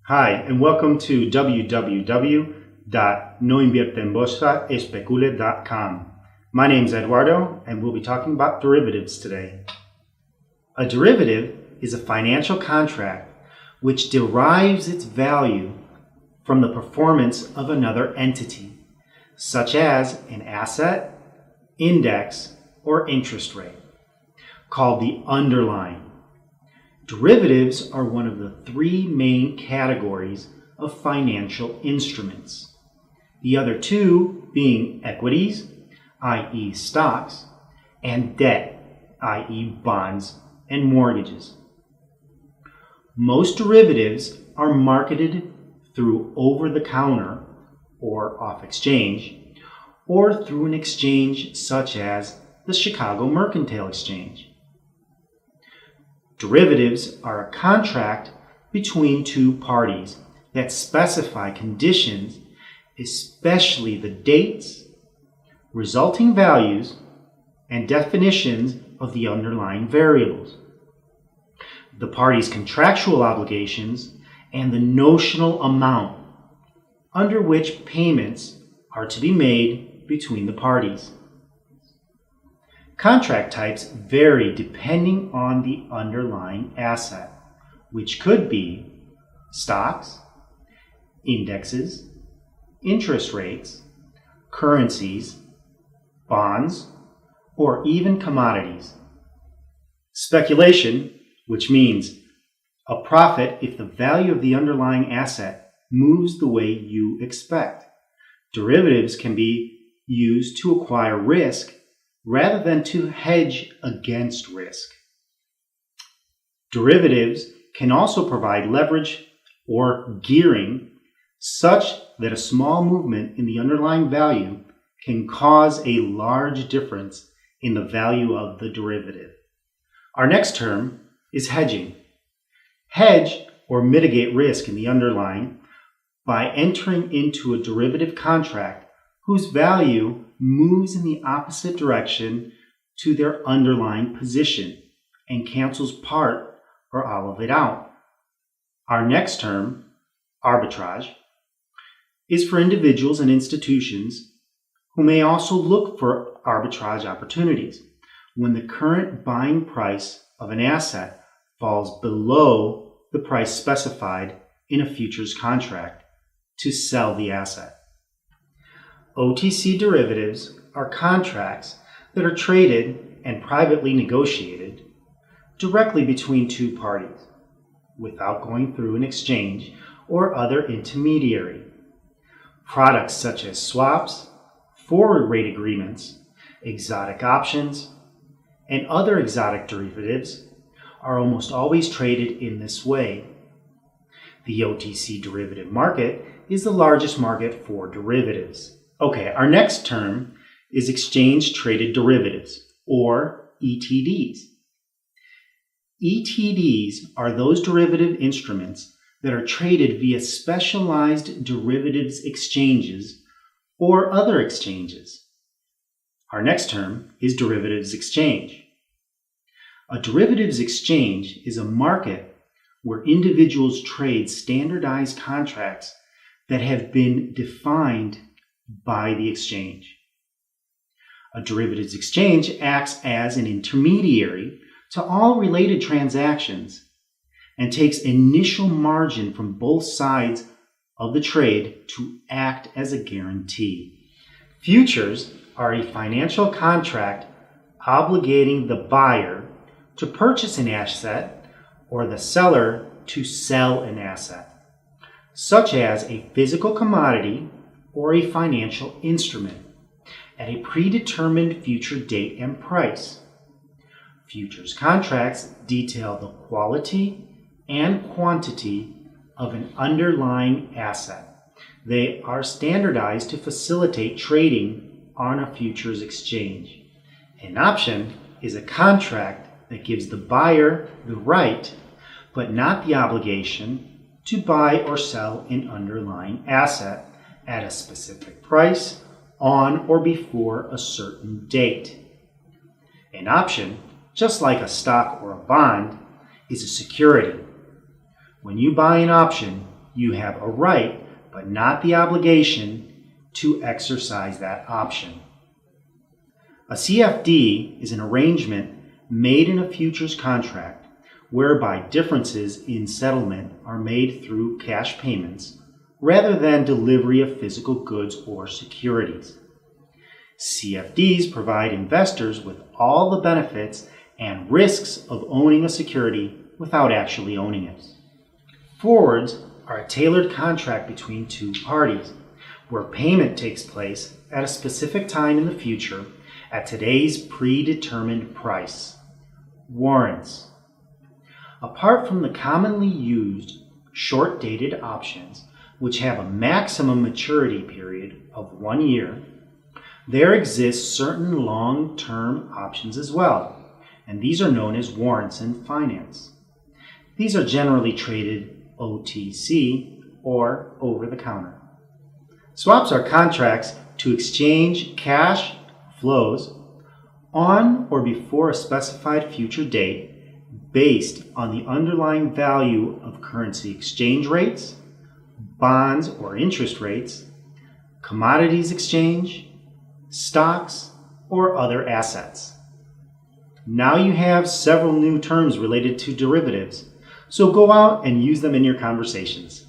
Hi, and welcome to www.noinvierteenbolsaespecule.com. My name is Eduardo, and we'll be talking about derivatives today. A derivative is a financial contract which derives its value from the performance of another entity, such as an asset, index, or interest rate, called the underlying. Derivatives are one of the three main categories of financial instruments, the other two being equities, i.e. stocks, and debt, i.e. bonds and mortgages. Most derivatives are marketed through over-the-counter or off-exchange, or through an exchange such as the Chicago Mercantile Exchange. Derivatives are a contract between two parties that specify conditions, especially the dates, resulting values, and definitions of the underlying variables, the parties' contractual obligations, and the notional amount under which payments are to be made between the parties. Contract types vary depending on the underlying asset, which could be stocks, indexes, interest rates, currencies, bonds, or even commodities. Speculation, which means a profit if the value of the underlying asset moves the way you expect. Derivatives can be used to acquire risk rather than to hedge against risk. Derivatives can also provide leverage or gearing such that a small movement in the underlying value can cause a large difference in the value of the derivative. Our next term is hedging. Hedge or mitigate risk in the underlying by entering into a derivative contract whose value moves in the opposite direction to their underlying position and cancels part or all of it out. Our next term, arbitrage, is for individuals and institutions who may also look for arbitrage opportunities when the current buying price of an asset falls below the price specified in a futures contract to sell the asset. OTC derivatives are contracts that are traded and privately negotiated directly between two parties without going through an exchange or other intermediary. Products such as swaps, forward rate agreements, exotic options, and other exotic derivatives are almost always traded in this way. The OTC derivative market is the largest market for derivatives. Okay, our next term is exchange-traded derivatives, or ETDs. ETDs are those derivative instruments that are traded via specialized derivatives exchanges or other exchanges. Our next term is derivatives exchange. A derivatives exchange is a market where individuals trade standardized contracts that have been defined by the exchange. A derivatives exchange acts as an intermediary to all related transactions and takes initial margin from both sides of the trade to act as a guarantee. Futures are a financial contract obligating the buyer to purchase an asset or the seller to sell an asset, such as a physical commodity or a financial instrument, at a predetermined future date and price. Futures contracts detail the quality and quantity of an underlying asset. They are standardized to facilitate trading on a futures exchange. An option is a contract that gives the buyer the right, but not the obligation, to buy or sell an underlying asset at a specific price on or before a certain date. An option, just like a stock or a bond, is a security. When you buy an option, you have a right, but not the obligation, to exercise that option. A CFD is an arrangement made in a futures contract whereby differences in settlement are made through cash payments rather than delivery of physical goods or securities. CFDs provide investors with all the benefits and risks of owning a security without actually owning it. Forwards are a tailored contract between two parties where payment takes place at a specific time in the future at today's predetermined price. Warrants. Apart from the commonly used short-dated options, which have a maximum maturity period of 1 year, there exist certain long-term options as well, and these are known as warrants in finance. These are generally traded OTC or over-the-counter. Swaps are contracts to exchange cash flows on or before a specified future date based on the underlying value of currency exchange rates, bonds or interest rates, commodities exchange, stocks, or other assets. Now you have several new terms related to derivatives, so go out and use them in your conversations.